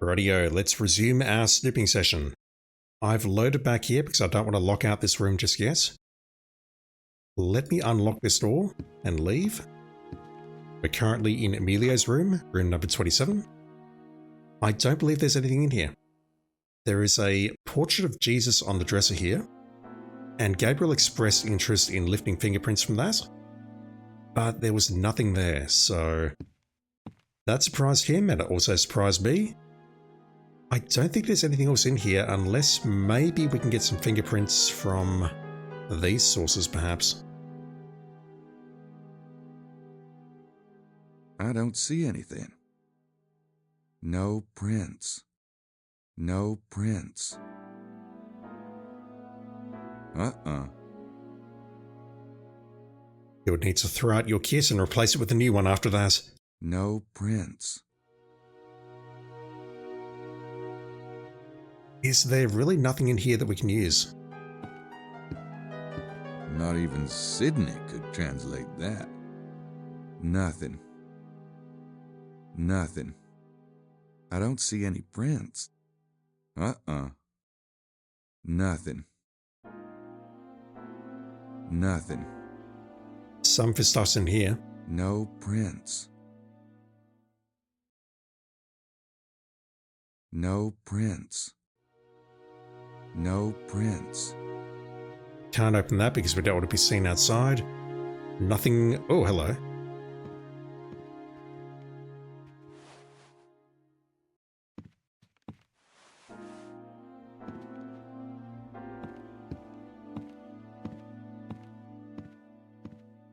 Rightio, let's resume our snooping session. I've loaded back here because I don't want to lock out this room just yet. Let me unlock this door and leave. We're currently in Emilio's room, room number 27. I don't believe there's anything in here. There is a portrait of Jesus on the dresser here, and Gabriel expressed interest in lifting fingerprints from that, but there was nothing there, so that surprised him and it also surprised me. I don't think there's anything else in here unless maybe we can get some fingerprints from these sources perhaps. I don't see anything. No prints. No prints. You would need to throw out your kit and replace it with a new one after that. No prints. Is there really nothing in here that we can use? Not even Sydney could translate that. Nothing. Nothing. I don't see any prints. Nothing. Nothing. Some of his stuff's in here. No prints. No prints. No prints. Can't open that because we don't want to be seen outside. Nothing. Oh, hello.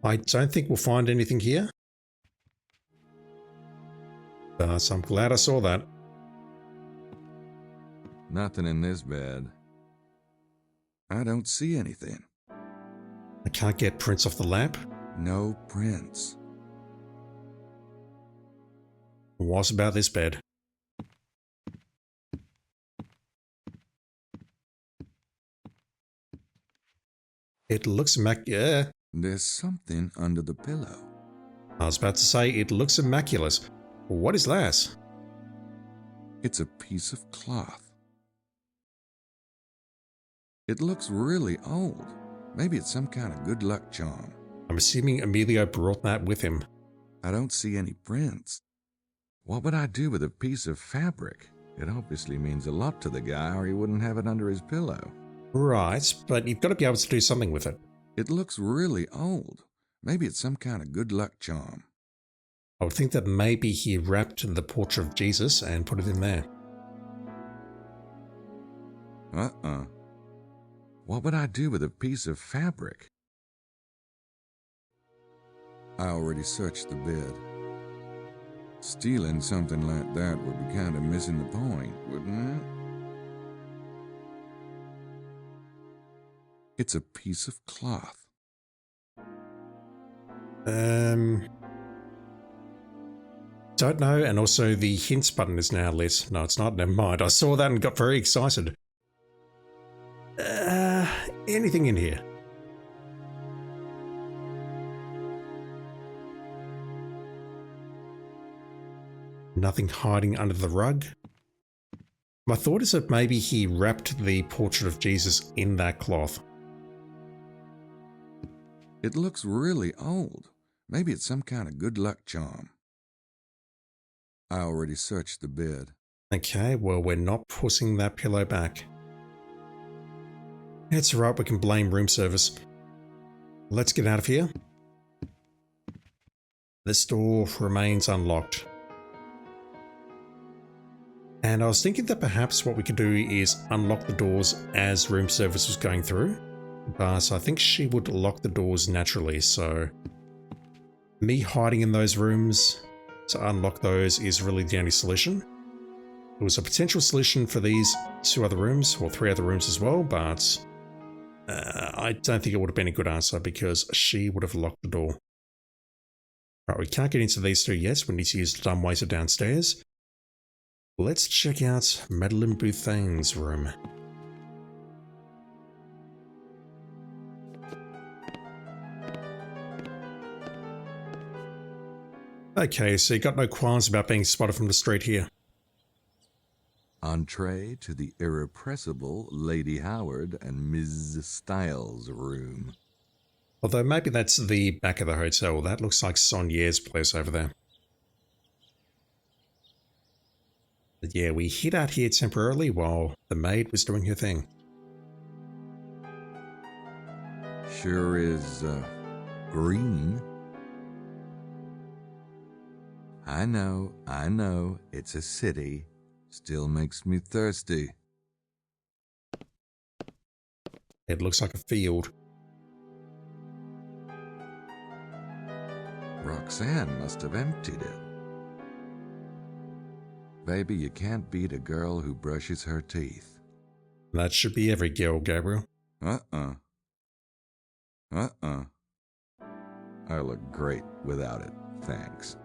I don't think we'll find anything here. So I'm glad I saw that. Nothing in this bed. I don't see anything. I can't get prints off the lamp. No prints. What about this bed? It looks immaculate. There's something under the pillow. I was about to say it looks immaculate. What is that? It's a piece of cloth. It looks really old. Maybe it's some kind of good luck charm. I'm assuming Emilio brought that with him. I don't see any prints. What would I do with a piece of fabric? It obviously means a lot to the guy or he wouldn't have it under his pillow. Right, but you've got to be able to do something with it. It looks really old. Maybe it's some kind of good luck charm. I would think that maybe he wrapped the portrait of Jesus and put it in there. What would I do with a piece of fabric? I already searched the bed. Stealing something like that would be kind of missing the point, wouldn't it? It's a piece of cloth. Don't know, and also the hints button is now lit. No, it's not, never mind. I saw that and got very excited. Anything in here? Nothing hiding under the rug? My thought is that maybe he wrapped the portrait of Jesus in that cloth. It looks really old. Maybe it's some kind of good luck charm. I already searched the bed. Okay, well, we're not pushing that pillow back. It's right, we can blame room service. Let's get out of here. This door remains unlocked. And I was thinking that perhaps what we could do is unlock the doors as room service was going through. But I think she would lock the doors naturally, so me hiding in those rooms to unlock those is really the only solution. There was a potential solution for these 2 other rooms, or 3 other rooms as well, but I don't think it would have been a good answer because she would have locked the door. Right, we can't get into these 2 yet, we need to use the dumbwaiter downstairs. Let's check out Madeleine Bouthain's room. Okay, so you got no qualms about being spotted from the street here. Entree to the irrepressible Lady Howard and Ms. Styles' room. Although maybe that's the back of the hotel. That looks like Sonia's place over there. But yeah, we hid out here temporarily while the maid was doing her thing. Sure is, green. I know, it's a city. Still makes me thirsty. It looks like a field. Roxanne must have emptied it. Baby, you can't beat a girl who brushes her teeth. That should be every girl, Gabriel. I look great without it, thanks.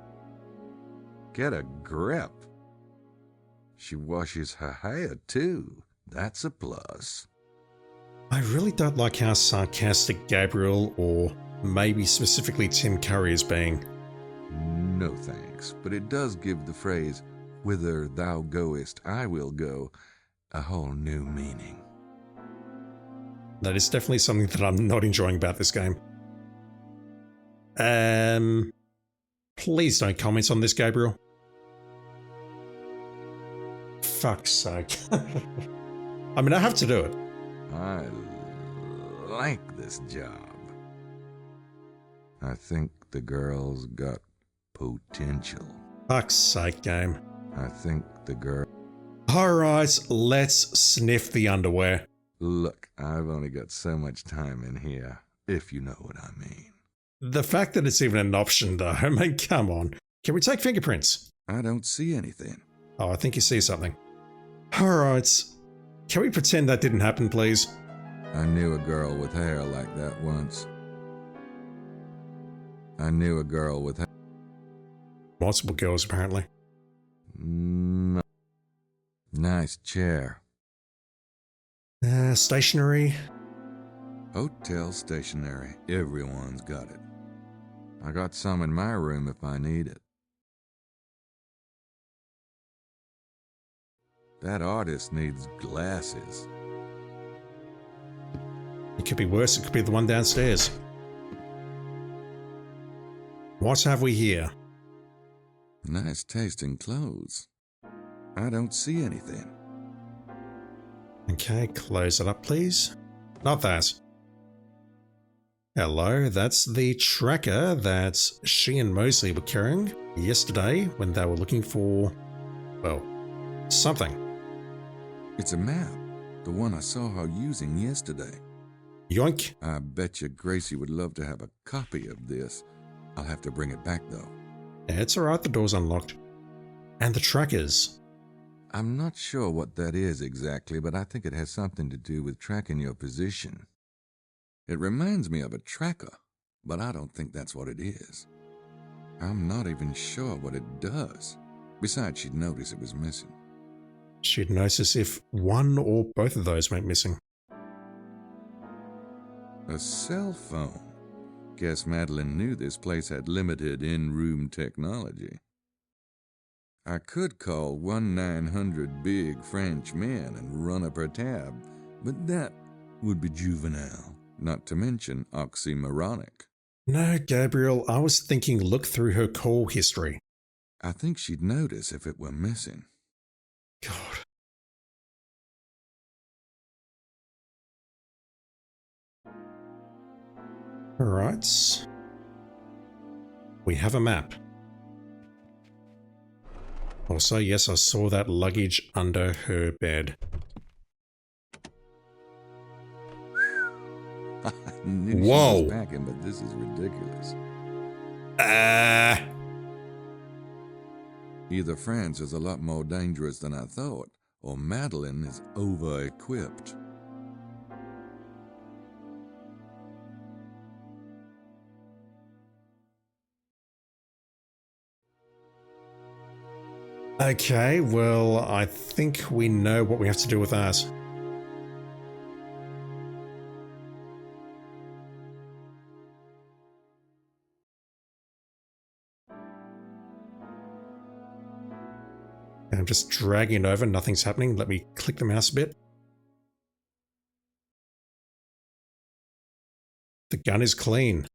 Get a grip. She washes her hair, too. That's a plus. I really don't like how sarcastic Gabriel, or maybe specifically Tim Curry, is being. No thanks, but it does give the phrase, "Whither thou goest, I will go," a whole new meaning. That is definitely something that I'm not enjoying about this game. Please don't comment on this, Gabriel. Fuck's sake. I mean, I have to do it. I like this job. I think the girl's got potential. Fuck's sake, game. I think the girl... Alright, let's sniff the underwear. Look, I've only got so much time in here, if you know what I mean. The fact that it's even an option, though, I mean, come on. Can we take fingerprints? I don't see anything. Oh, I think you see something. Alright. Can we pretend that didn't happen, please? I knew a girl with hair like that once. I knew a girl with hair. Multiple girls, apparently. Nice chair. Stationery. Hotel stationery. Everyone's got it. I got some in my room if I need it. That artist needs glasses. It could be worse. It could be the one downstairs. What have we here? Nice tasting clothes. I don't see anything. Okay, close it up, please. Not that. Hello, that's the tracker that she and Mosley were carrying yesterday when they were looking for, well, something. It's a map. The one I saw her using yesterday. Yoink. I bet you Gracie would love to have a copy of this. I'll have to bring it back, though. Yeah, it's alright, the door's unlocked. And the trackers. I'm not sure what that is exactly, but I think it has something to do with tracking your position. It reminds me of a tracker, but I don't think that's what it is. I'm not even sure what it does. Besides, she'd notice it was missing. She'd notice if one or both of those went missing. A cell phone. Guess Madeline knew this place had limited in-room technology. I could call 1-900 Big Men and run up her tab, but that would be juvenile, not to mention oxymoronic. No, Gabriel, I was thinking look through her call history. I think she'd notice if it were missing. God. Alright. We have a map. Also, yes, I saw that luggage under her bed. I knew Whoa. she was packing, but this is ridiculous. Either France is a lot more dangerous than I thought, or Madeline is over-equipped. Okay, well, I think we know what we have to do with that. I'm just dragging it over. Nothing's happening. Let me click the mouse a bit. The gun is clean.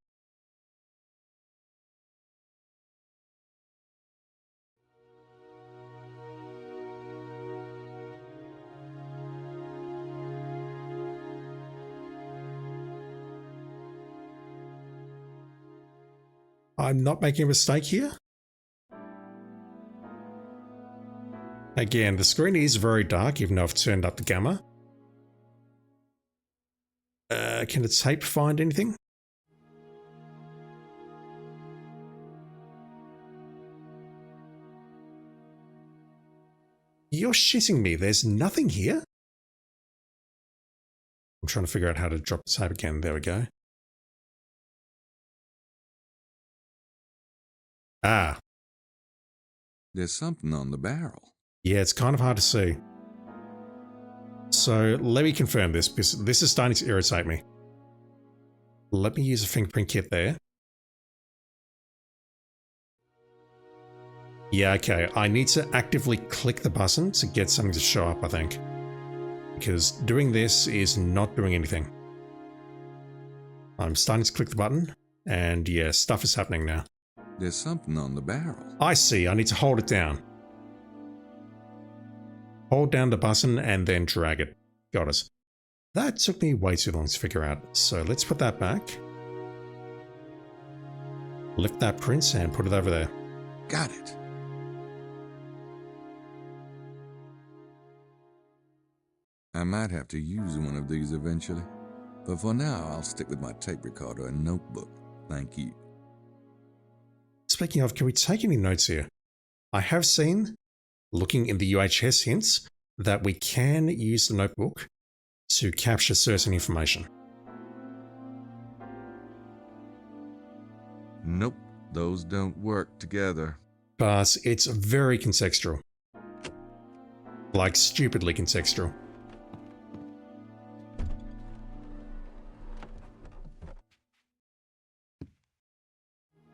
I'm not making a mistake here. Again, the screen is very dark, even though I've turned up the gamma. Can the tape find anything? You're shitting me. There's nothing here? I'm trying to figure out how to drop the tape again. There we go. Ah. There's something on the barrel. Yeah, it's kind of hard to see. So let me confirm this, because this is starting to irritate me. Let me use a fingerprint kit there. Yeah, okay. I need to actively click the button to get something to show up, I think. Because doing this is not doing anything. I'm starting to click the button, and yeah, stuff is happening now. There's something on the barrel. I see. I need to hold it down. Hold down the button and then drag it. Got it. That took me way too long to figure out. So let's put that back. Lift that print and put it over there. Got it. I might have to use one of these eventually, but for now I'll stick with my tape recorder and notebook. Thank you. Speaking of, can we take any notes here? I have seen, looking in the UHS hints, that we can use the notebook to capture certain information. Nope, those don't work together. But it's very contextual. Like stupidly contextual.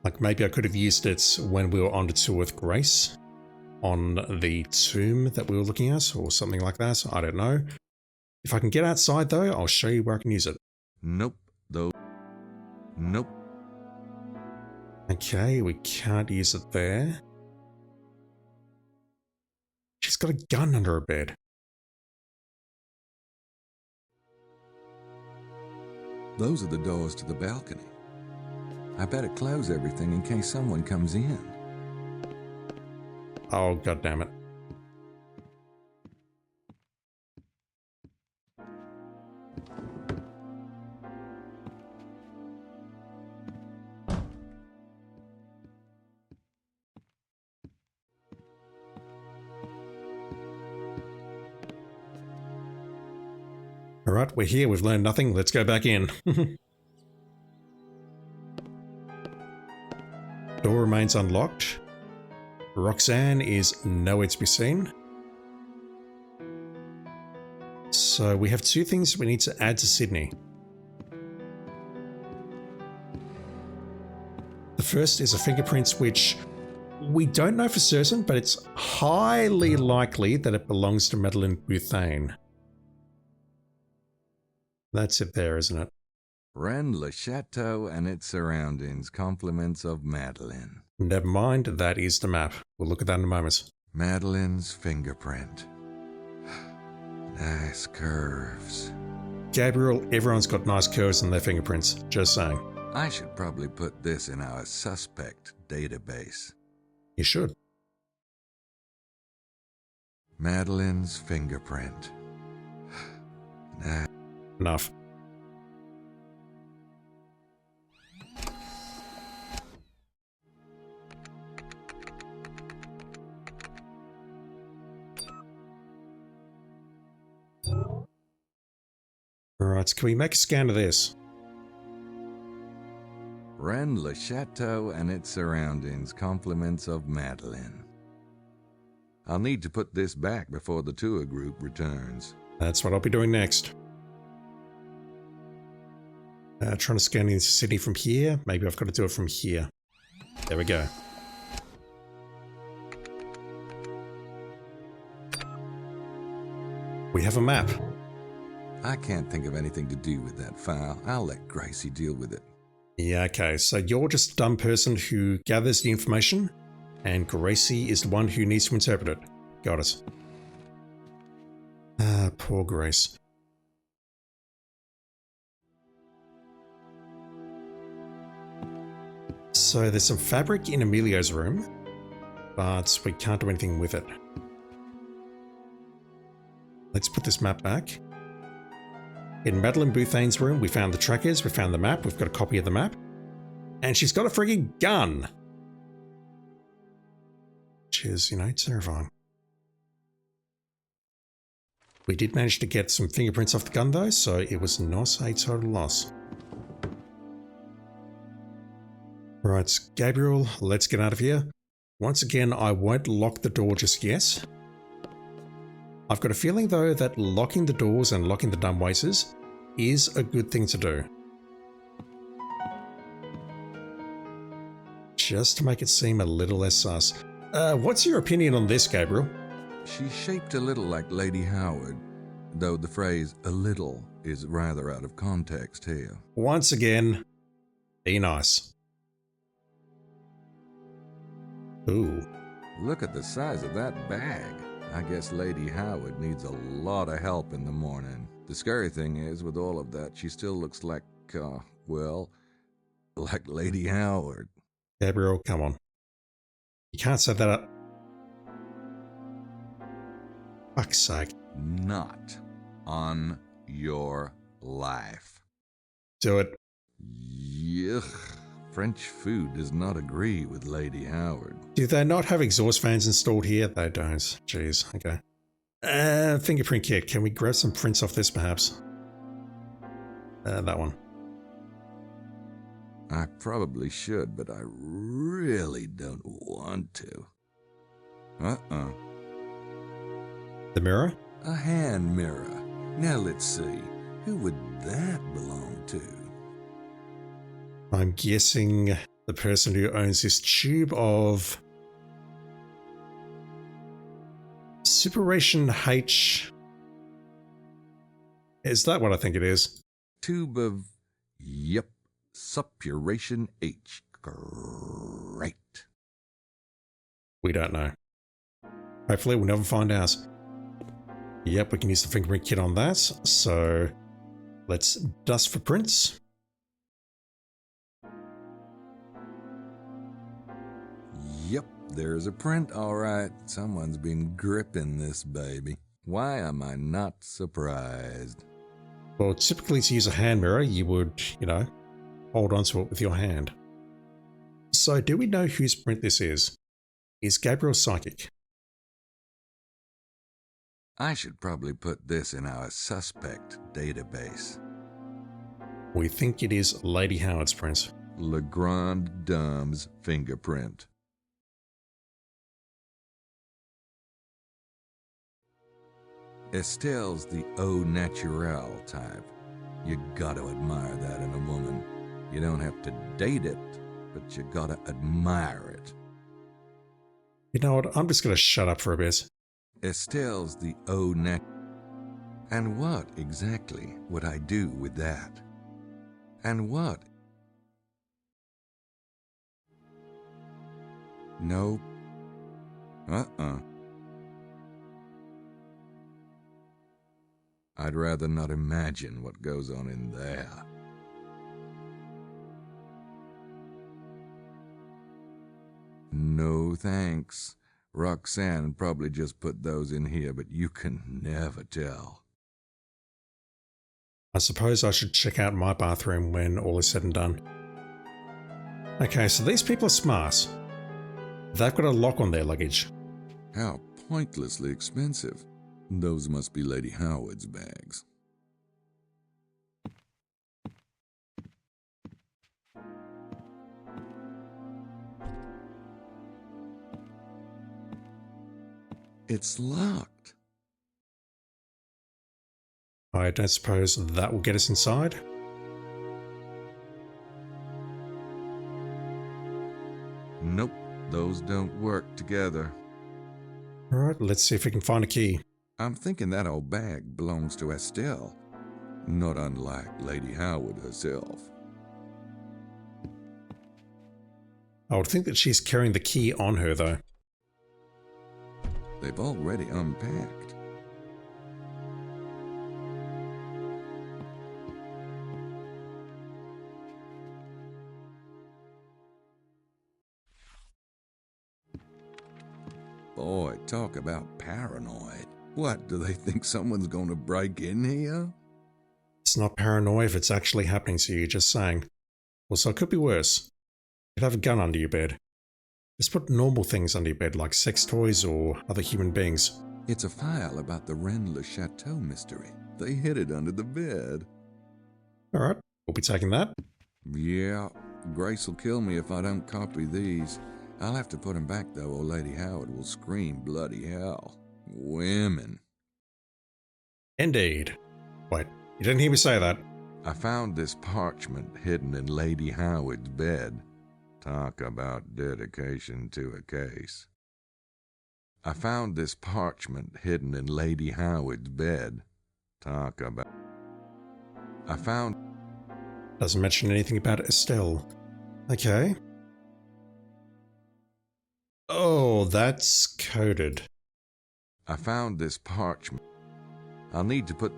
Like maybe I could have used it when we were on the tour with Grace on the tomb that we were looking at or something like that. I don't know. If I can get outside though, I'll show you where I can use it. Nope, nope. Okay, we can't use it there. She's got a gun under her bed. Those are the doors to the balcony. I better close everything in case someone comes in. Oh, god damn it. Alright, we're here, we've learned nothing, let's go back in. Door remains unlocked. Roxanne is nowhere to be seen. So we have two things we need to add to Sydney. The first is a fingerprint which we don't know for certain, but it's highly likely that it belongs to Madeleine Bouthane. That's it there, isn't it? Rennes le Chateau and its surroundings, compliments of Madeleine. Never mind, that is the map. We'll look at that in a moment. Madeleine's fingerprint. Nice curves. Gabriel, everyone's got nice curves on their fingerprints, just saying. I should probably put this in our suspect database. You should. Madeleine's fingerprint. Nice. Enough. Alright, can we make a scan of this? Rennes le Chateau and its surroundings, compliments of Madeleine. I'll need to put this back before the tour group returns. That's what I'll be doing next. Trying to scan into Sydney from here. Maybe I've got to do it from here. There we go. We have a map. I can't think of anything to do with that file. I'll let Gracie deal with it. Yeah, okay, so you're just a dumb person who gathers the information, and Gracie is the one who needs to interpret it. Got it. Ah, poor Grace. So there's some fabric in Emilio's room, but we can't do anything with it. Let's put this map back. In Madeline Bouthane's room, we found the trackers, we found the map, we've got a copy of the map. And she's got a frigging gun! Which is, you know, terrifying. We did manage to get some fingerprints off the gun though, so it was not a total loss. Right, Gabriel, let's get out of here. Once again, I won't lock the door just yet. I've got a feeling though that locking the doors and locking the dumbwaiters is a good thing to do. Just to make it seem a little less sus. What's your opinion on this, Gabriel? She's shaped a little like Lady Howard, though the phrase "a little" is rather out of context here. Once again, be nice. Ooh. Look at the size of that bag. I guess Lady Howard needs a lot of help in the morning. The scary thing is, with all of that, she still looks like, well, like Lady Howard. Gabriel, come on. You can't set that up. Fuck's sake. Not on your life. Do it. Yuck. French food does not agree with Lady Howard. Do they not have exhaust fans installed here? They don't. Jeez, okay. Fingerprint kit. Can we grab some prints off this perhaps? That one. I probably should, but I really don't want to. The mirror? A hand mirror. Now let's see. Who would that belong to? I'm guessing the person who owns this tube of Superation H. Is that what I think it is? Tube of, yep, Suppuration H. Great. We don't know. Hopefully we'll never find out. Yep, we can use the fingerprint kit on that. So let's dust for prints. Yep, there's a print, all right. Someone's been gripping this baby. Why am I not surprised? Well, typically to use a hand mirror, you would, you know, hold onto it with your hand. So do we know whose print this is? Is Gabriel psychic? I should probably put this in our suspect database. We think it is Lady Howard's print. Legrand Dume's fingerprint. Estelle's the au naturel type. You gotta admire that in a woman. You don't have to date it, but you gotta admire it. You know what? I'm just gonna shut up for a bit. Estelle's the au naturel. And what exactly would I do with that? And what? Nope. I'd rather not imagine what goes on in there. No thanks. Roxanne probably just put those in here, but you can never tell. I suppose I should check out my bathroom when all is said and done. Okay, so these people are smart. They've got a lock on their luggage. How pointlessly expensive. Those must be Lady Howard's bags. It's locked. I don't suppose that will get us inside. Nope, those don't work together. Alright, let's see if we can find a key. I'm thinking that old bag belongs to Estelle, not unlike Lady Howard herself. I would think that she's carrying the key on her, though. They've already unpacked. Boy, talk about paranoid. What, do they think someone's gonna break in here? It's not paranoia if it's actually happening to you, just saying. Also, it could be worse. You could have a gun under your bed. Just put normal things under your bed, like sex toys or other human beings. It's a file about the Rennes Chateau mystery. They hid it under the bed. Alright, we'll be taking that. Yeah, Grace will kill me if I don't copy these. I'll have to put them back, though, or Lady Howard will scream bloody hell. Women. Indeed. Wait, you didn't hear me say that. I found this parchment hidden in Lady Howard's bed. Talk about dedication to a case. I found this parchment hidden in Lady Howard's bed. Talk about... I found... Doesn't mention anything about Estelle. Okay. Oh, that's coded. I found this parchment. I'll need to put...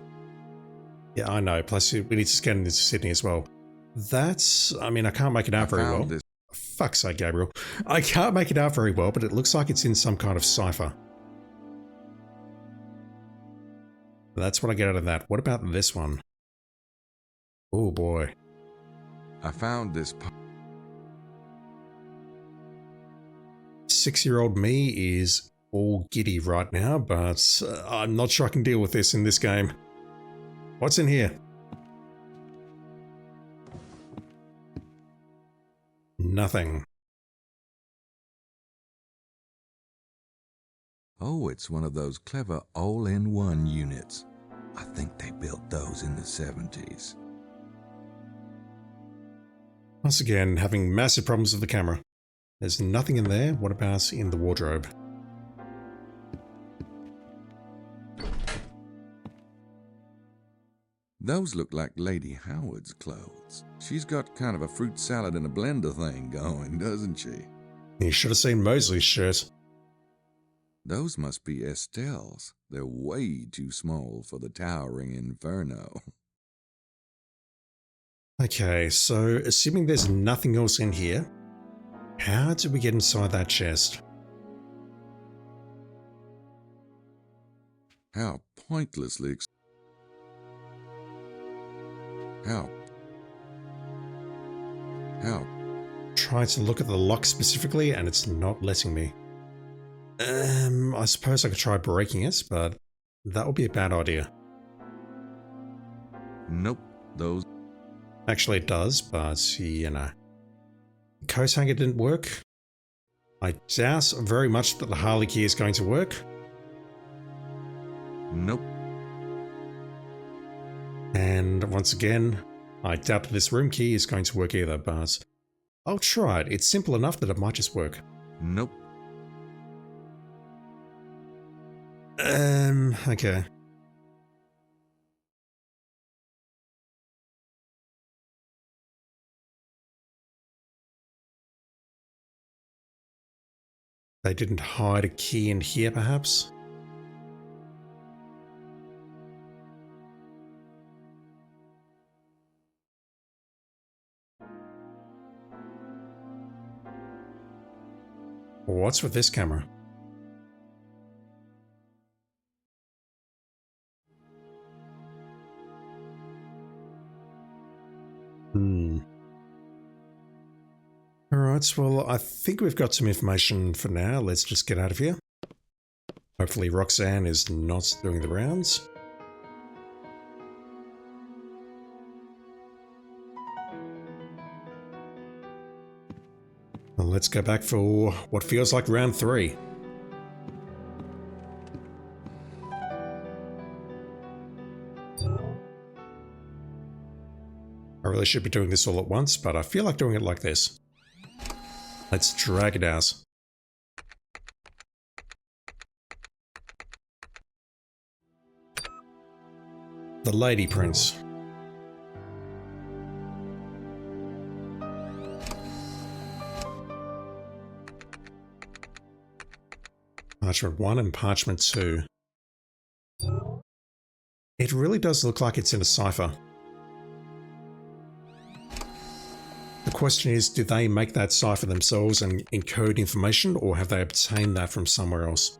Yeah, I know. Plus, we need to scan into Sydney as well. That's... I mean, I can't make it out very well. Fuck's sake, Gabriel. I can't make it out very well, but it looks like it's in some kind of cipher. That's what I get out of that. What about this one? Oh boy. I found this... 6-year-old me is all giddy right now, but I'm not sure I can deal with this in this game. What's in here? Nothing. Oh, it's one of those clever all-in-one units. I think they built those in the 70s. Once again, having massive problems with the camera. There's nothing in there. What about in the wardrobe? Those look like Lady Howard's clothes. She's got kind of a fruit salad in a blender thing going, doesn't she? You should have seen Mosley's shirt. Those must be Estelle's. They're way too small for the towering inferno. Okay, so assuming there's nothing else in here, how did we get inside that chest? How pointlessly... How... Trying to look at the lock specifically, and it's not letting me. I suppose I could try breaking it, but that would be a bad idea. Nope, those... Actually it does, but you know. The coat hanger didn't work. I doubt very much that the Harley key is going to work. Nope. And once again, I doubt that this room key is going to work either, but I'll try it. It's simple enough that it might just work. Nope. Okay. They didn't hide a key in here, perhaps? What's with this camera? Alright, well, I think we've got some information for now. Let's just get out of here. Hopefully Roxanne is not doing the rounds. Well, let's go back for what feels like round 3. I really should be doing this all at once, but I feel like doing it like this. Let's drag it out. The Lady Prince. Parchment 1 and Parchment 2. It really does look like it's in a cipher. The question is, do they make that cipher themselves and encode information, or have they obtained that from somewhere else?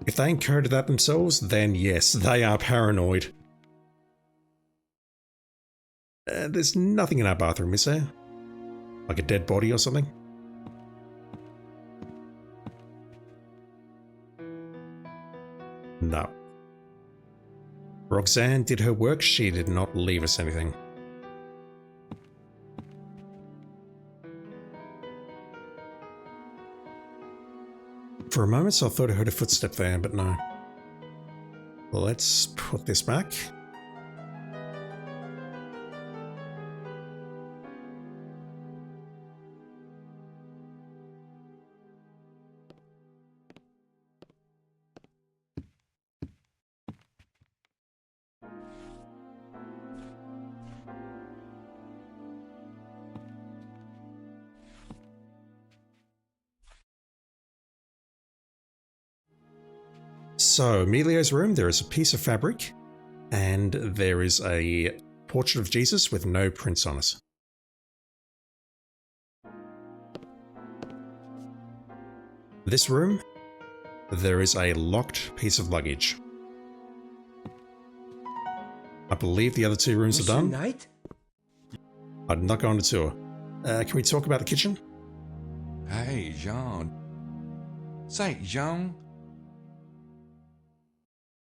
If they encoded that themselves, then yes, they are paranoid. There's nothing in our bathroom, is there? Like a dead body or something? No. Roxanne did her work, she did not leave us anything. For a moment I thought I heard a footstep there, but no. Let's put this back. So, Emilio's room, there is a piece of fabric, and there is a portrait of Jesus with no prints on it. This room, there is a locked piece of luggage. I believe the other two rooms are done. Knight? I'd not go on a tour. Can we talk about the kitchen? Hey, Jean. Say, Jean,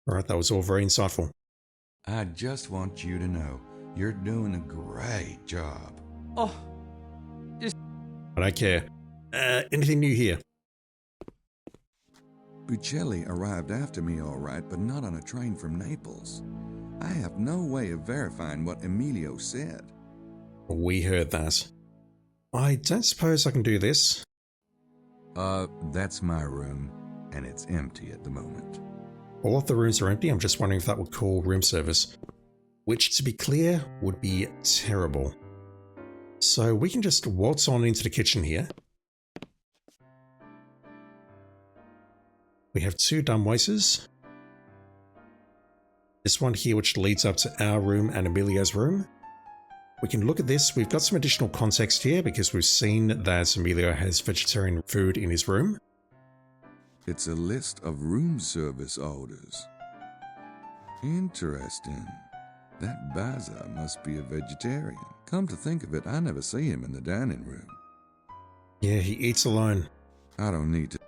Alright, that was all very insightful. I just want you to know you're doing a great job. Oh, I don't care. Anything new here? Buccelli arrived after me all right, but not on a train from Naples. I have no way of verifying what Emilio said. We heard that. I don't suppose I can do this. That's my room, and it's empty at the moment. All of the rooms are empty, I'm just wondering if that would call room service. Which, to be clear, would be terrible. So we can just waltz on into the kitchen here. We have two dumbwasers. This one here which leads up to our room and Emilio's room. We can look at this. We've got some additional context here because we've seen that Emilio has vegetarian food in his room. It's a list of room service orders. Interesting. That Baza must be a vegetarian. Come to think of it, I never see him in the dining room. Yeah, he eats alone. I don't need to...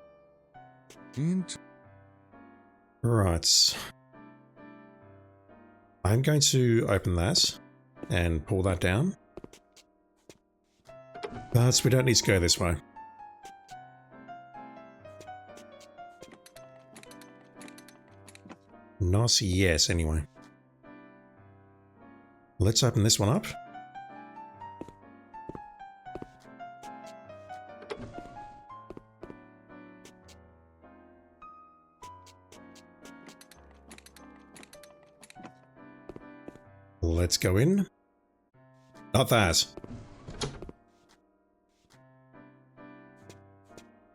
Right. I'm going to open that and pull that down. But we don't need to go this way. Not yet, anyway. Let's open this one up. Let's go in. Not that.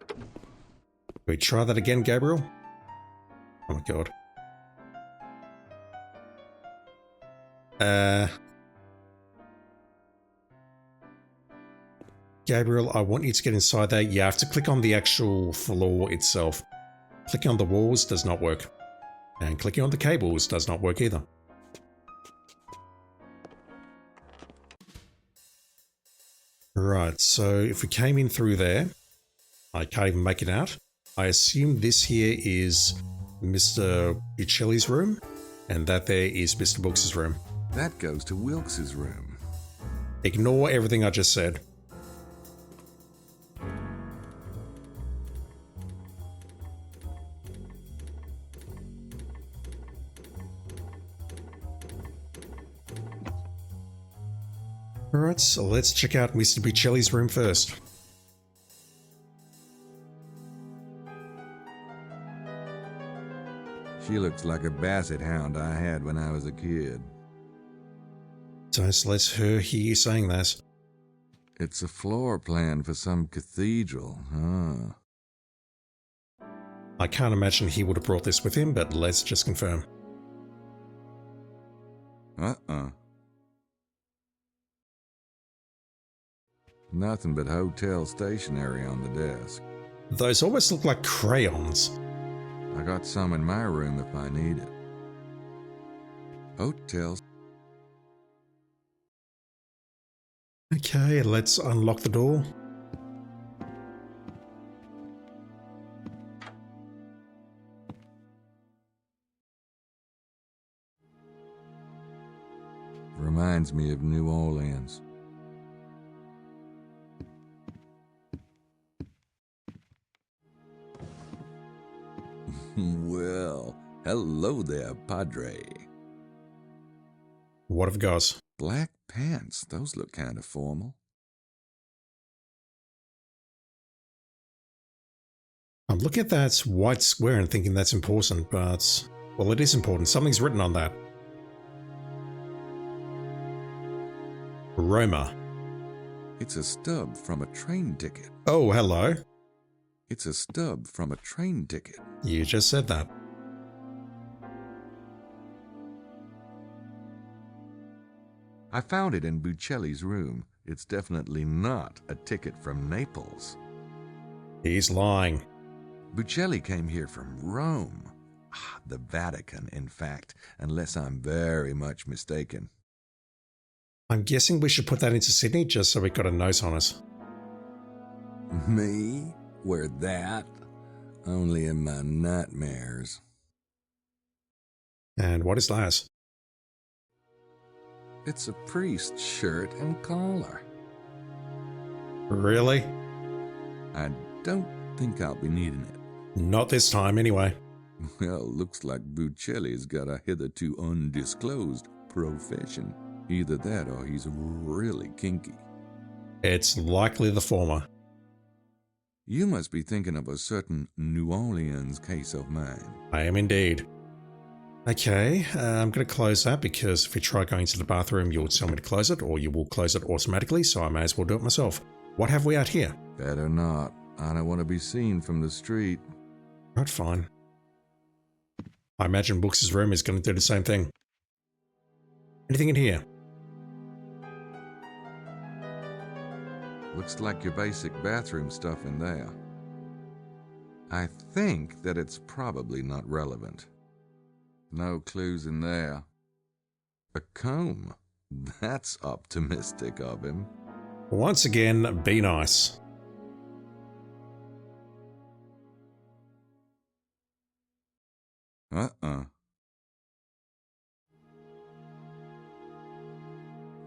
Can we try that again, Gabriel? Oh my god. Gabriel, I want you to get inside there. You have to click on the actual floor itself. Clicking on the walls does not work. And clicking on the cables does not work either. Right, so if we came in through there, I can't even make it out. I assume this here is Mr. Buccelli's room, and that there is Mr. Brooks's room. That goes to Wilkes's room. Ignore everything I just said. Alright, so let's check out Mr. Buccelli's room first. She looks like a basset hound I had when I was a kid. Don't let her hear you saying that. It's a floor plan for some cathedral, huh? I can't imagine he would have brought this with him, but let's just confirm. Nothing but hotel stationery on the desk. Those almost look like crayons. I got some in my room if I need it. Hotels. Okay, let's unlock the door. Reminds me of New Orleans. Well, hello there, Padre. What have we got? Black pants, those look kind of formal. I'm looking at that white square and thinking that's important, but, well, it is important. Something's written on that. Roma. It's a stub from a train ticket. Oh, hello. It's a stub from a train ticket. You just said that. I found it in Buccelli's room. It's definitely not a ticket from Naples. He's lying. Buccelli came here from Rome. The Vatican, in fact, unless I'm very much mistaken. I'm guessing we should put that into Sydney just so we got a note on it. Me? Where that? Only in my nightmares. And what is that? It's a priest's shirt and collar. Really? I don't think I'll be needing it. Not this time, anyway. Well, looks like Buccelli's got a hitherto undisclosed profession. Either that or he's really kinky. It's likely the former. You must be thinking of a certain New Orleans case of mine. I am indeed. Okay, I'm going to close that because if we try going to the bathroom, you'll tell me to close it, or you will close it automatically, so I may as well do it myself. What have we out here? Better not. I don't want to be seen from the street. Right, fine. I imagine Brooks' room is going to do the same thing. Anything in here? Looks like your basic bathroom stuff in there. I think that it's probably not relevant. No clues in there. A comb? That's optimistic of him. Once again, be nice.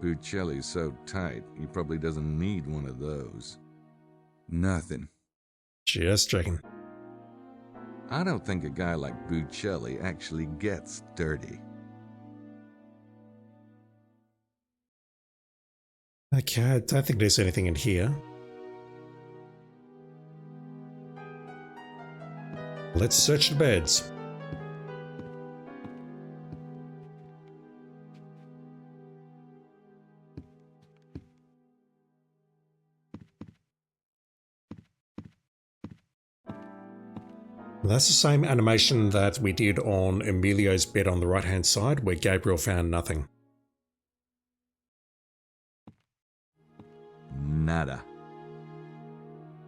Buccelli's so tight, he probably doesn't need one of those. Nothing. Just checking. I don't think a guy like Buccelli actually gets dirty. Okay, I don't think there's anything in here. Let's search the beds. That's the same animation that we did on Emilio's bed on the right hand side where Gabriel found nothing. Nada.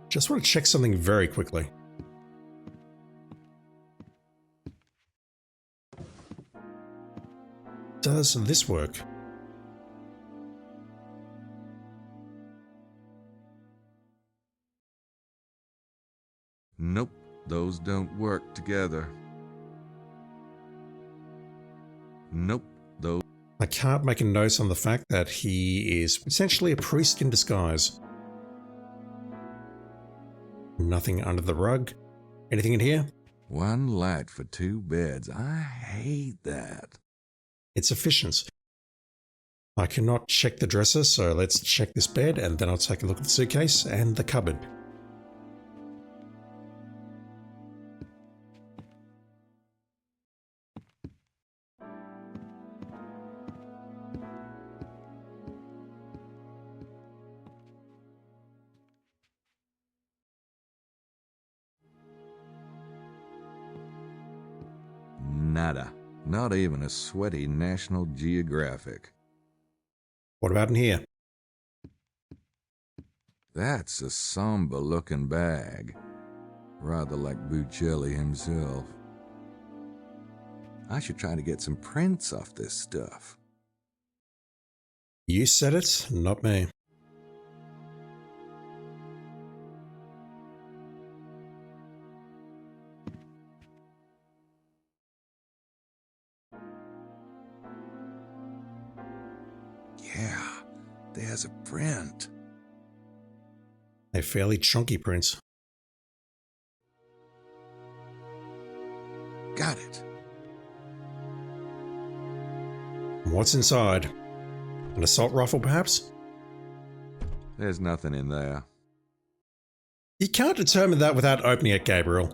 Just want to check something very quickly. Does this work? Nope, those don't work together. Nope, those... I can't make a note on the fact that he is essentially a priest in disguise. Nothing under the rug. Anything in here? One light for two beds. I hate that. It's efficient. I cannot check the dresser, so let's check this bed and then I'll take a look at the suitcase and the cupboard. Nada. Not even a sweaty National Geographic. What about in here? That's a somber-looking bag. Rather like Buccelli himself. I should try to get some prints off this stuff. You said it, not me. Yeah, there's a print. A fairly chunky print. Got it. What's inside? An assault rifle, perhaps? There's nothing in there. You can't determine that without opening it, Gabriel.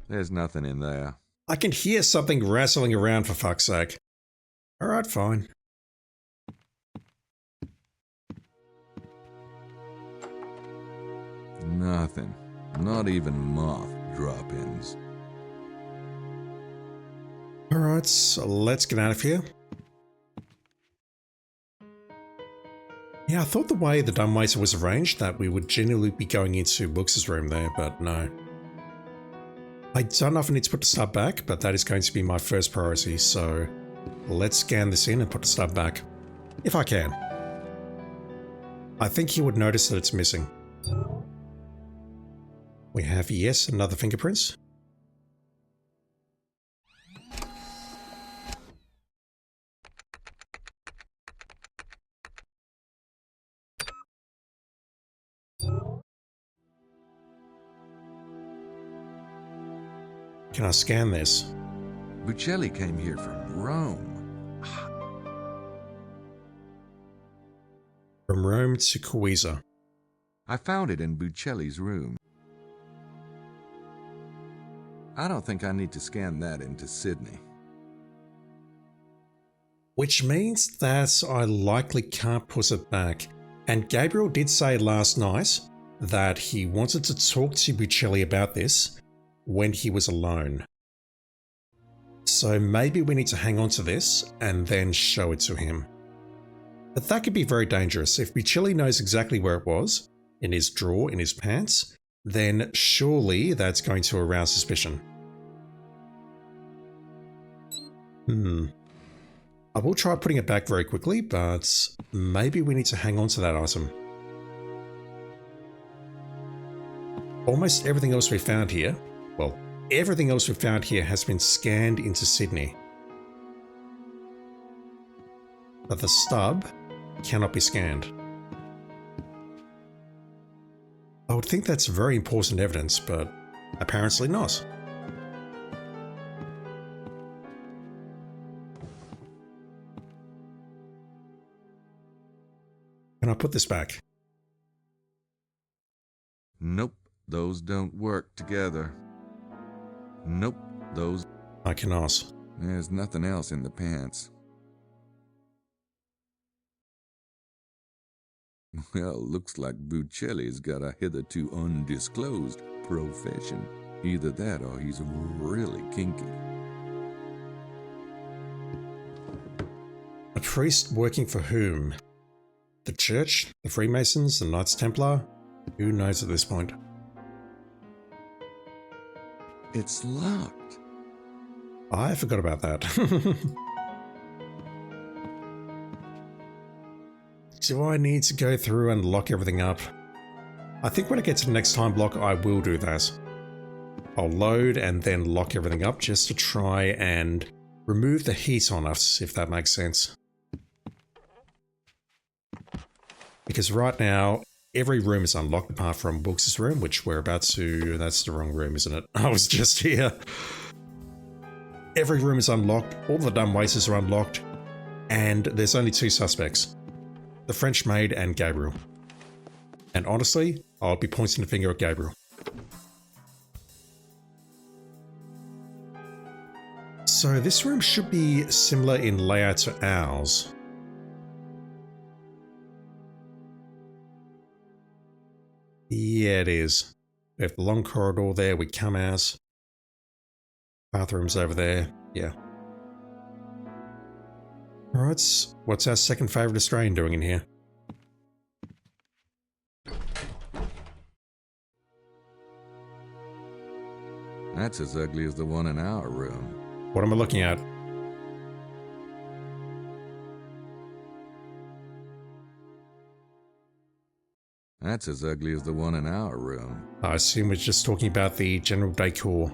There's nothing in there. I can hear something wrestling around, for fuck's sake. Alright, fine. Nothing. Not even moth drop-ins. Alright, so let's get out of here. Yeah, I thought the way the dumbwaiter was arranged that we would generally be going into Books' room there, but no. I don't know if I need to put the stub back, but that is going to be my first priority, so let's scan this in and put the stub back. If I can. I think he would notice that it's missing. We have, yes, another fingerprints. Can I scan this? Buccelli came here from Rome. From Rome to Cuisa. I found it in Buccelli's room. I don't think I need to scan that into Sydney. Which means that I likely can't put it back. And Gabriel did say last night that he wanted to talk to Buccelli about this when he was alone. So maybe we need to hang on to this and then show it to him. But that could be very dangerous. If Buccelli knows exactly where it was, in his drawer, in his pants, then surely that's going to arouse suspicion. I will try putting it back very quickly, but maybe we need to hang on to that item. Almost everything else we found here, well, everything else we found here has been scanned into Sydney. But the stub cannot be scanned. I would think that's very important evidence, but apparently not. Can I put this back? Nope, those don't work together. Nope, those... I cannot. There's nothing else in the pants. Well, looks like Buccelli's got a hitherto undisclosed profession. Either that or he's really kinky. A priest working for whom? The Church? The Freemasons? The Knights Templar? Who knows at this point? It's locked. I forgot about that. Do I need to go through and lock everything up? I think when I get to the next time block, I will do that. I'll load and then lock everything up just to try and remove the heat on us, if that makes sense. Because right now, every room is unlocked apart from Books' room, which we're about to... That's the wrong room, isn't it? I was just here. Every room is unlocked, all the dumb waiters are unlocked, and there's only two suspects. The French maid and Gabriel. And honestly, I'll be pointing the finger at Gabriel. So this room should be similar in layout to ours. Yeah, it is. We have the long corridor there. We come out. Bathroom's over there. Yeah. Alright, what's our second favourite Australian doing in here? That's as ugly as the one in our room. What am I looking at? That's as ugly as the one in our room. I assume we're just talking about the general decor.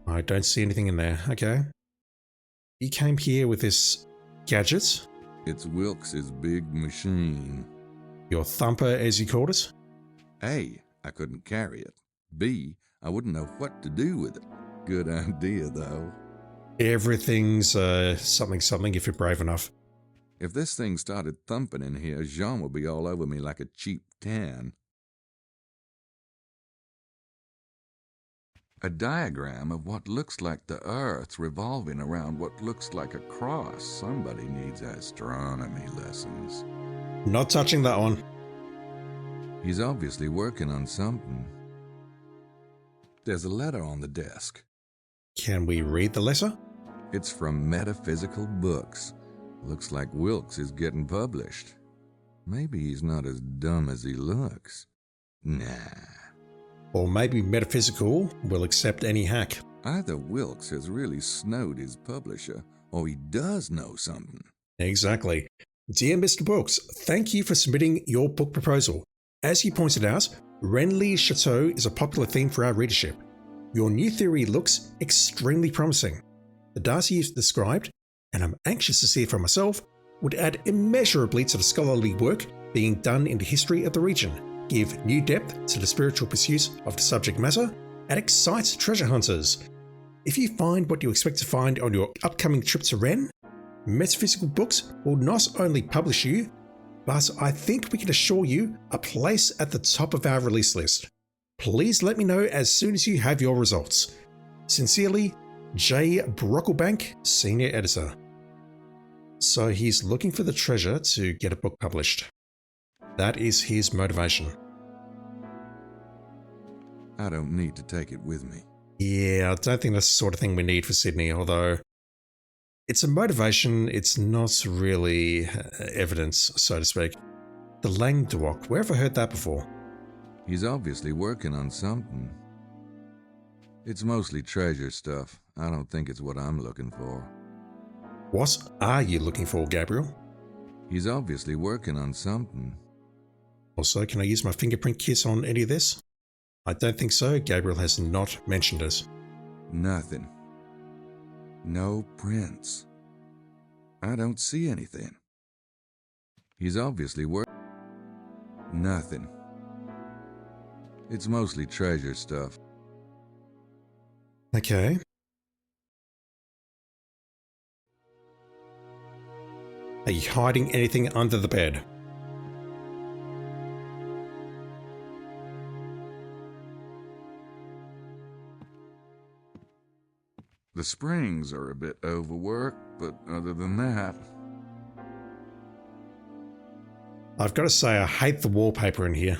I don't see anything in there. Okay. You came here with this gadget? It's Wilkes's big machine. Your thumper, as you called it? A, I couldn't carry it. B, I wouldn't know what to do with it. Good idea, though. Everything's something if you're brave enough. If this thing started thumping in here, Jean would be all over me like a cheap can. A diagram of what looks like the Earth revolving around what looks like a cross. Somebody needs astronomy lessons. Not touching that one. He's obviously working on something. There's a letter on the desk. Can we read the letter? It's from Metaphysical Books. Looks like Wilkes is getting published. Maybe he's not as dumb as he looks. Nah. Or maybe Metaphysical will accept any hack. Either Wilkes has really snowed his publisher, or he does know something. Exactly. Dear Mr. Brooks, thank you for submitting your book proposal. As you pointed out, Renly Chateau is a popular theme for our readership. Your new theory looks extremely promising. The data you've described, and I'm anxious to see it for myself, would add immeasurably to the scholarly work being done in the history of the region, give new depth to the spiritual pursuits of the subject matter, and excite treasure hunters. If you find what you expect to find on your upcoming trip to Rennes, Metaphysical Books will not only publish you, but I think we can assure you a place at the top of our release list. Please let me know as soon as you have your results. Sincerely, J. Brocklebank, Senior Editor. So he's looking for the treasure to get a book published. That is his motivation. I don't need to take it with me. Yeah, I don't think that's the sort of thing we need for Sydney, although it's a motivation, it's not really evidence, so to speak. The Languedoc, where have I heard that before? He's obviously working on something. It's mostly treasure stuff. I don't think it's what I'm looking for. What are you looking for, Gabriel? He's obviously working on something. Also, can I use my fingerprint kiss on any of this? I don't think so. Gabriel has not mentioned it. Nothing. No prints. I don't see anything. He's obviously working. Nothing. It's mostly treasure stuff. Okay. Are you hiding anything under the bed? The springs are a bit overworked, but other than that... I've got to say, I hate the wallpaper in here.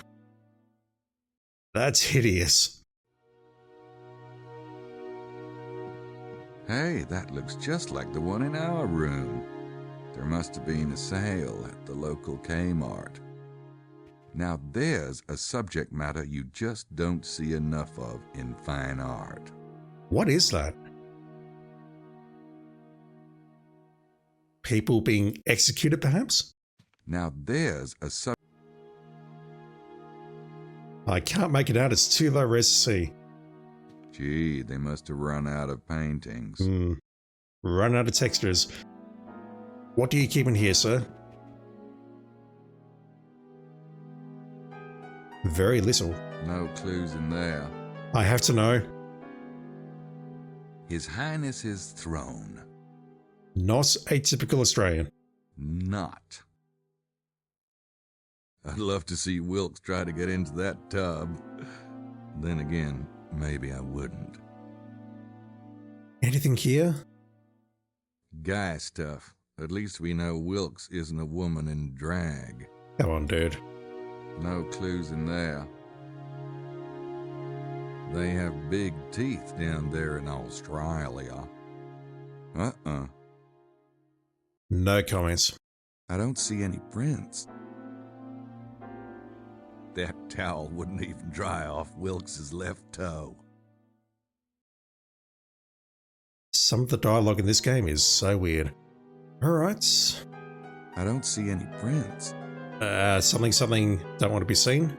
That's hideous. Hey, that looks just like the one in our room. There must have been a sale at the local Kmart. Now there's a subject matter you just don't see enough of in fine art. What is that? People being executed, perhaps? Now there's a I can't make it out, it's too low res to see. Gee, they must have run out of paintings. Run out of textures. What do you keep in here, sir? Very little. No clues in there. I have to know. His Highness's throne. Not a typical Australian. Not. I'd love to see Wilkes try to get into that tub. Then again, maybe I wouldn't. Anything here? Guy stuff. At least we know Wilkes isn't a woman in drag. Come on, dude. No clues in there. They have big teeth down there in Australia. No comments. I don't see any prints. That towel wouldn't even dry off Wilkes's left toe. Some of the dialogue in this game is so weird. Alright. I don't see any prints. Something don't want to be seen?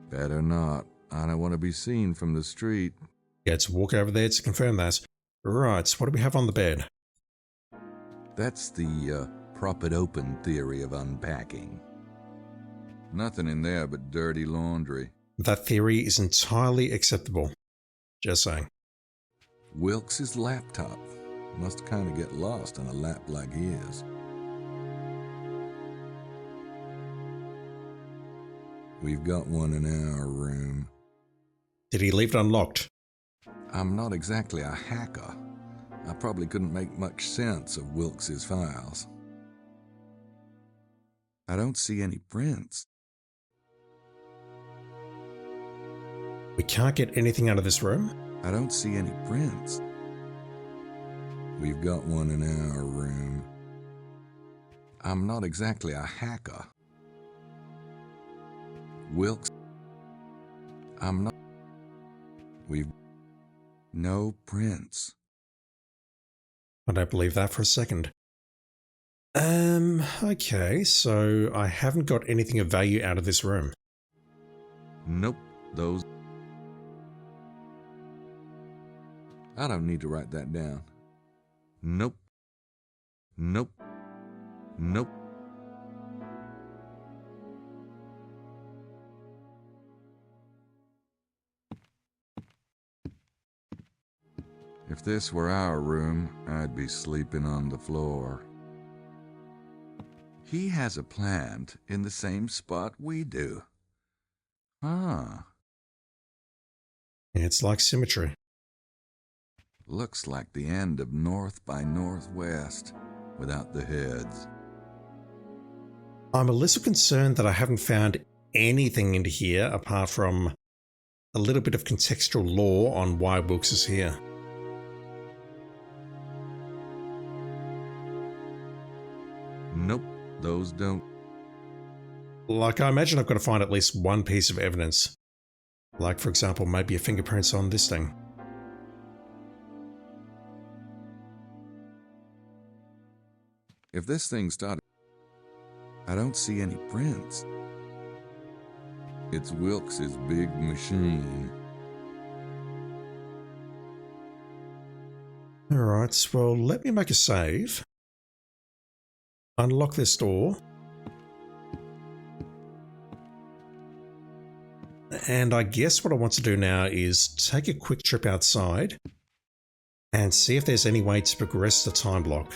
Better not. I don't want to be seen from the street. Yeah, let's walk over there to confirm that. Right, what do we have on the bed? That's the prop it open theory of unpacking. Nothing in there but dirty laundry. That theory is entirely acceptable. Just saying. Wilkes's laptop. Must kind of get lost on a lap like his. We've got one in our room. Did he leave it unlocked? I'm not exactly a hacker. I probably couldn't make much sense of Wilkes's files. I don't see any prints. We can't get anything out of this room? I don't see any prints. We've got one in our room. I'm not exactly a hacker. Wilkes. I'm not. We've no prints. I don't believe that for a second. Okay, so I haven't got anything of value out of this room. Nope, those. I don't need to write that down. Nope. Nope. Nope. If this were our room, I'd be sleeping on the floor. He has a plant in the same spot we do. It's like symmetry. Looks like the end of North by Northwest, without the heads. I'm a little concerned that I haven't found anything into here apart from a little bit of contextual lore on why Wilkes is here. Nope, those don't. Like, I imagine I've got to find at least one piece of evidence. Like, for example, maybe a fingerprints on this thing. If this thing started, I don't see any prints. It's Wilkes's big machine. Alright, well, let me make a save. Unlock this door. And I guess what I want to do now is take a quick trip outside and see if there's any way to progress the time block.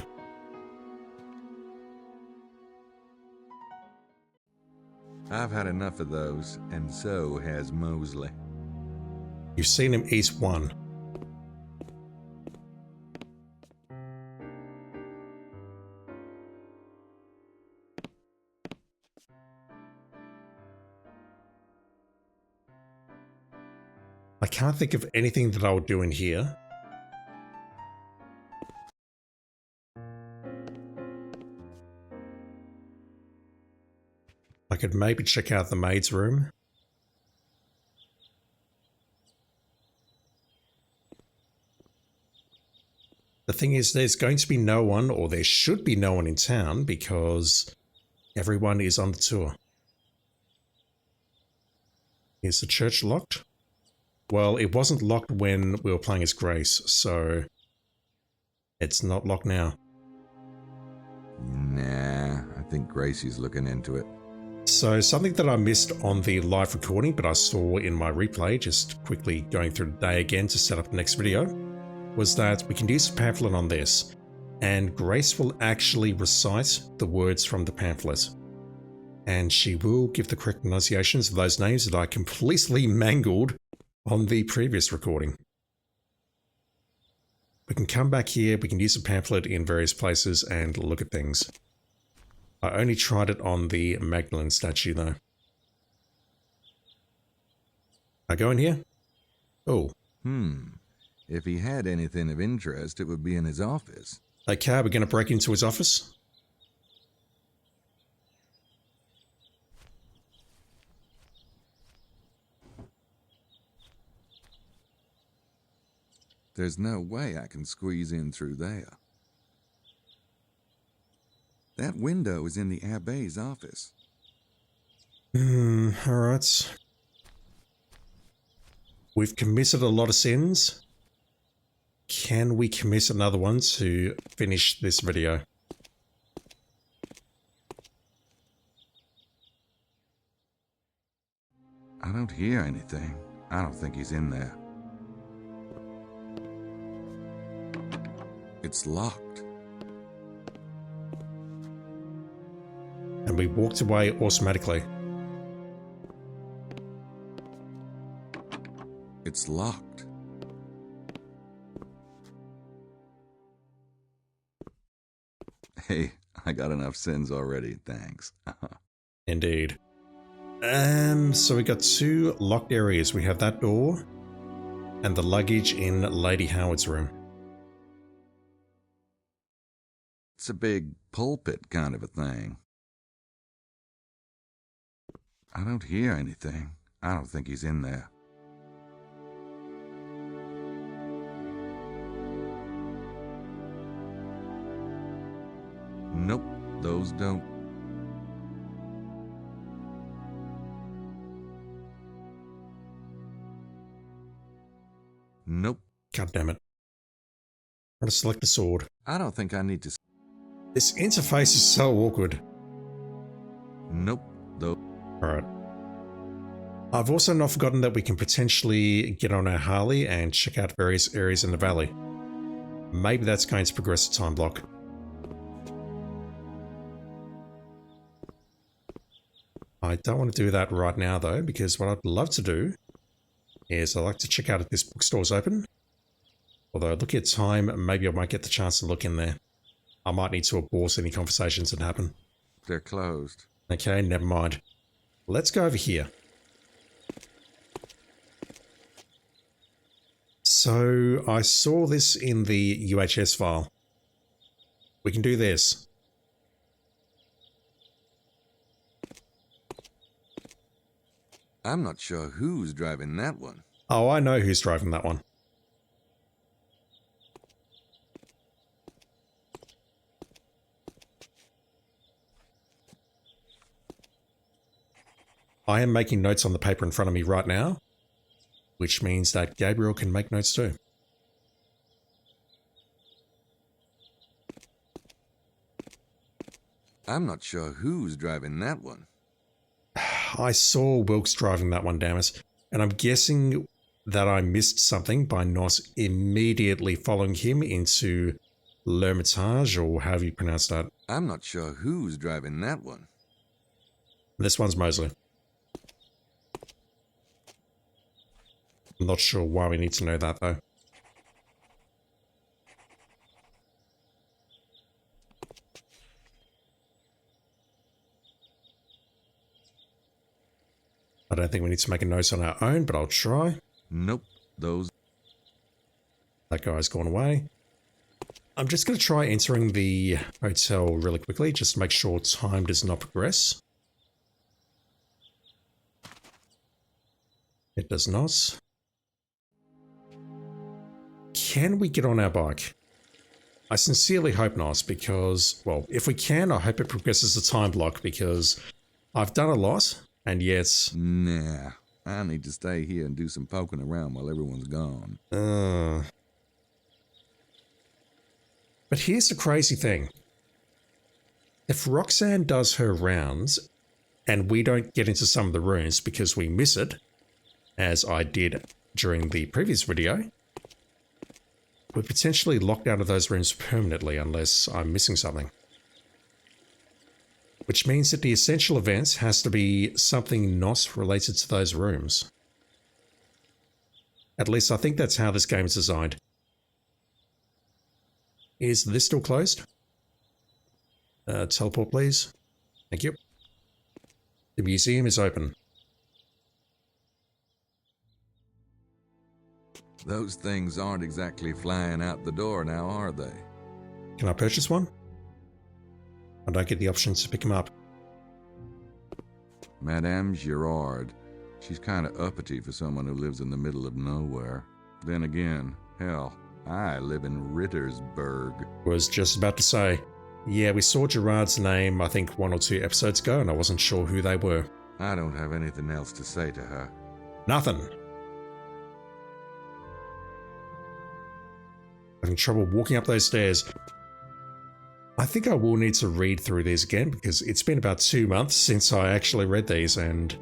I've had enough of those, and so has Mosley. You've seen him eat one. I can't think of anything that I would do in here. I could maybe check out the maid's room. The thing is, there's going to be no one, or there should be no one in town, because everyone is on the tour. Is the church locked? Well, it wasn't locked when we were playing as Grace, so it's not locked now. Nah, I think Gracie's looking into it. So something that I missed on the live recording, but I saw in my replay, just quickly going through the day again to set up the next video, was that we can use a pamphlet on this, and Grace will actually recite the words from the pamphlet. And she will give the correct pronunciations of those names that I completely mangled on the previous recording. We can come back here, we can use a pamphlet in various places and look at things. I only tried it on the Magdalene statue though. I go in here? Oh. If he had anything of interest, it would be in his office. Okay, we're going to break into his office. There's no way I can squeeze in through there. That window is in the Abbe's office. Alright. We've committed a lot of sins. Can we commit another one to finish this video? I don't hear anything. I don't think he's in there. It's locked. And we walked away automatically. It's locked. Hey, I got enough sins already, thanks. Indeed. So we got two locked areas. We have that door and the luggage in Lady Howard's room. It's a big pulpit kind of a thing. I don't hear anything. I don't think he's in there. Nope, those don't. Nope. God damn it. I'm going to select the sword. I don't think I need to. This interface is so awkward. Nope, though. Alright. I've also not forgotten that we can potentially get on our Harley and check out various areas in the valley. Maybe that's going to progress the time block. I don't want to do that right now though, because what I'd love to do is I'd like to check out if this bookstore's open. Although looking at time, maybe I might get the chance to look in there. I might need to abort any conversations that happen. They're closed. Okay, never mind. Let's go over here. So I saw this in the UHS file. We can do this. I'm not sure who's driving that one. Oh, I know who's driving that one. I am making notes on the paper in front of me right now, which means that Gabriel can make notes too. I'm not sure who's driving that one. I saw Wilkes driving that one, damn it. And I'm guessing that I missed something by not immediately following him into L'Hermitage, or however you pronounce that. I'm not sure who's driving that one. This one's Mosley. I'm not sure why we need to know that though. I don't think we need to make a note on our own, but I'll try. Nope, those. That guy's gone away. I'm just going to try entering the hotel really quickly, just to make sure time does not progress. It does not. Can we get on our bike? I sincerely hope not, because, well, if we can, I hope it progresses the time block, because I've done a lot, and yet... Nah, I need to stay here and do some poking around while everyone's gone. But here's the crazy thing. If Roxanne does her rounds, and we don't get into some of the rooms because we miss it, as I did during the previous video, we're potentially locked out of those rooms permanently unless I'm missing something. Which means that the essential event has to be something not related to those rooms. At least I think that's how this game is designed. Is this still closed? Teleport, please. Thank you. The museum is open. Those things aren't exactly flying out the door now, are they? Can I purchase one? I don't get the options to pick them up. Madame Girard. She's kind of uppity for someone who lives in the middle of nowhere. Then again, hell, I live in Rittersburg. Was just about to say, yeah, we saw Gerard's name I think 1 or 2 episodes ago and I wasn't sure who they were. I don't have anything else to say to her. Nothing. Having trouble walking up those stairs. I think I will need to read through these again because it's been about 2 months since I actually read these and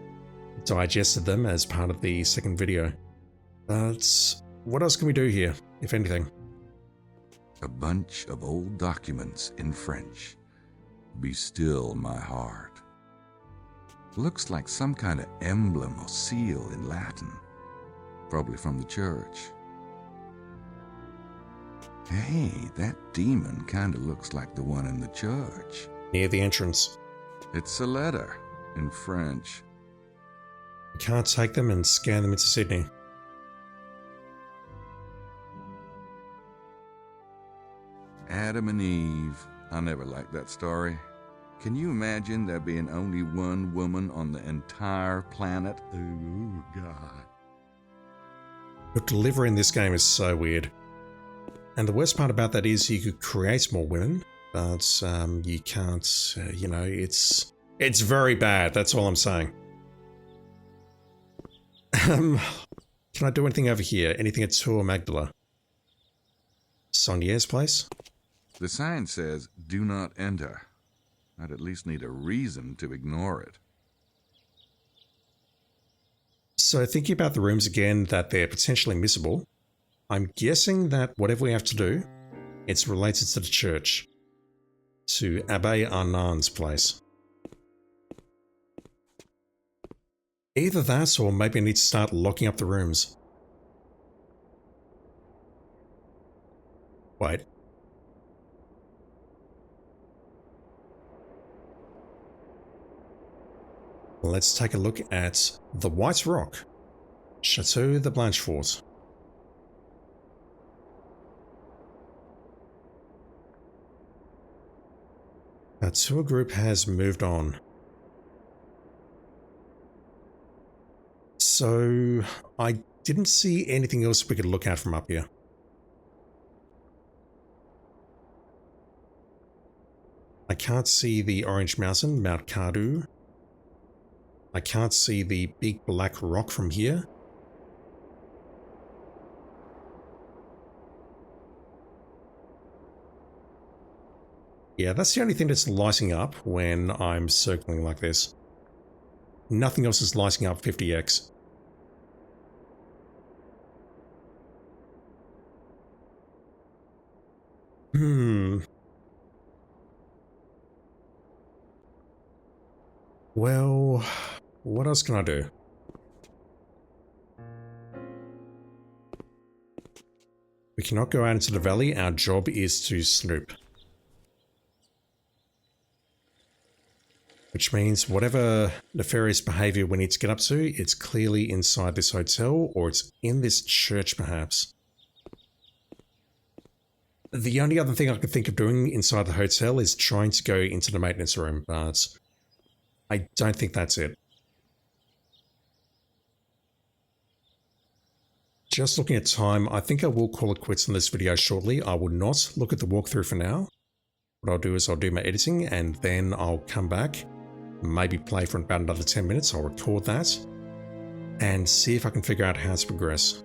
digested them as part of the second video. But what else can we do here, if anything? A bunch of old documents in French. Be still, my heart. Looks like some kind of emblem or seal in Latin. Probably from the church. Hey, that demon kind of looks like the one in the church. Near the entrance. It's a letter in French. You can't take them and scan them into Sydney. Adam and Eve. I never liked that story. Can you imagine there being only one woman on the entire planet? Oh, God. The delivery in this game is so weird. And the worst part about that is you could create more women, but you can't, you know, it's very bad, that's all I'm saying. Can I do anything over here? Anything at Tour Magdala? Sonier's place? The sign says, do not enter. I'd at least need a reason to ignore it. So thinking about the rooms again, that they're potentially missable, I'm guessing that whatever we have to do, it's related to the church. To Abbe Arnand's place. Either that or maybe I need to start locking up the rooms. Wait. Let's take a look at the White Rock, Chateau de Blanchefort. Our tour group has moved on. So, I didn't see anything else we could look at from up here. I can't see the Orange Mountain, Mount Cardew. I can't see the big black rock from here. Yeah, that's the only thing that's lighting up when I'm circling like this. Nothing else is lighting up 50x. Well, what else can I do? We cannot go out into the valley. Our job is to snoop. Which means whatever nefarious behavior we need to get up to, it's clearly inside this hotel or it's in this church perhaps. The only other thing I could think of doing inside the hotel is trying to go into the maintenance room, but I don't think that's it. Just looking at time, I think I will call it quits on this video shortly. I will not look at the walkthrough for now. What I'll do is I'll do my editing and then I'll come back, maybe play for about another 10 minutes. I'll record that and see if I can figure out how to progress.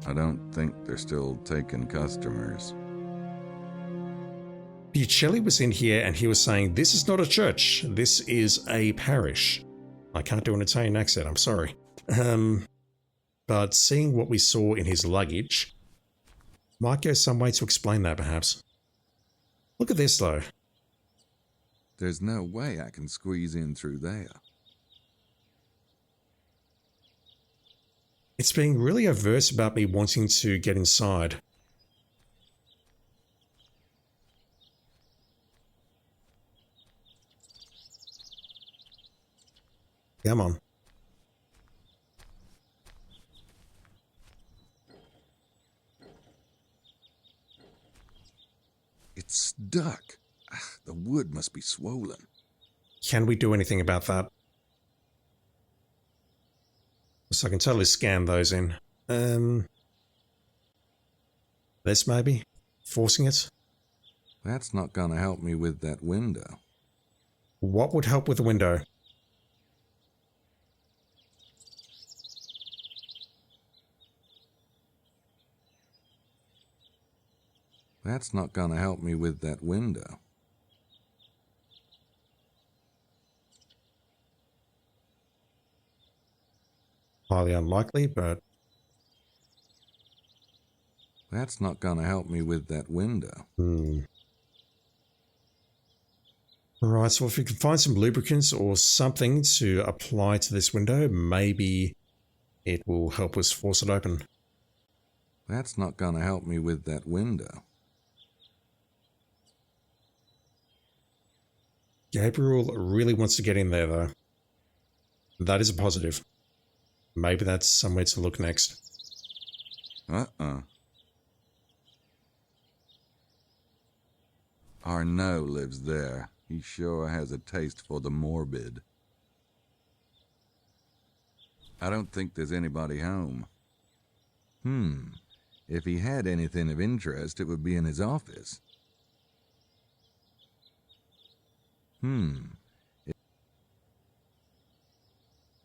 I don't think they're still taking customers. Buccelli was in here and he was saying, this is not a church, this is a parish. I can't do an Italian accent, I'm sorry. But seeing what we saw in his luggage might go some way to explain that perhaps. Look at this though. There's no way I can squeeze in through there. It's being really overt about me wanting to get inside. Come on. duck. The wood must be swollen. Can we do anything about that? So I can totally scan those in. This maybe? Forcing it? That's not gonna help me with that window. What would help with the window? That's not gonna help me with that window. Highly unlikely, but... That's not gonna help me with that window. Right, so if we can find some lubricants or something to apply to this window, maybe it will help us force it open. That's not gonna help me with that window. Gabriel really wants to get in there, though. That is a positive. Maybe that's somewhere to look next. Arnaud lives there. He sure has a taste for the morbid. I don't think there's anybody home. If he had anything of interest, it would be in his office.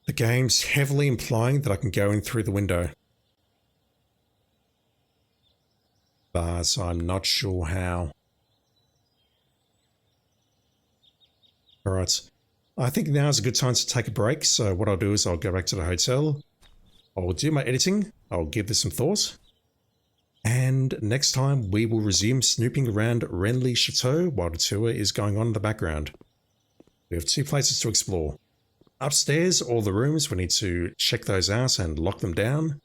The game's heavily implying that I can go in through the window. But I'm not sure how. Alright, I think now is a good time to take a break, so what I'll do is I'll go back to the hotel, I'll do my editing, I'll give this some thought, and next time we will resume snooping around Renly Chateau while the tour is going on in the background. We have 2 places to explore. Upstairs, all the rooms, we need to check those out and lock them down,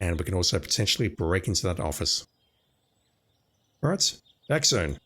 and we can also potentially break into that office. Alright, back soon.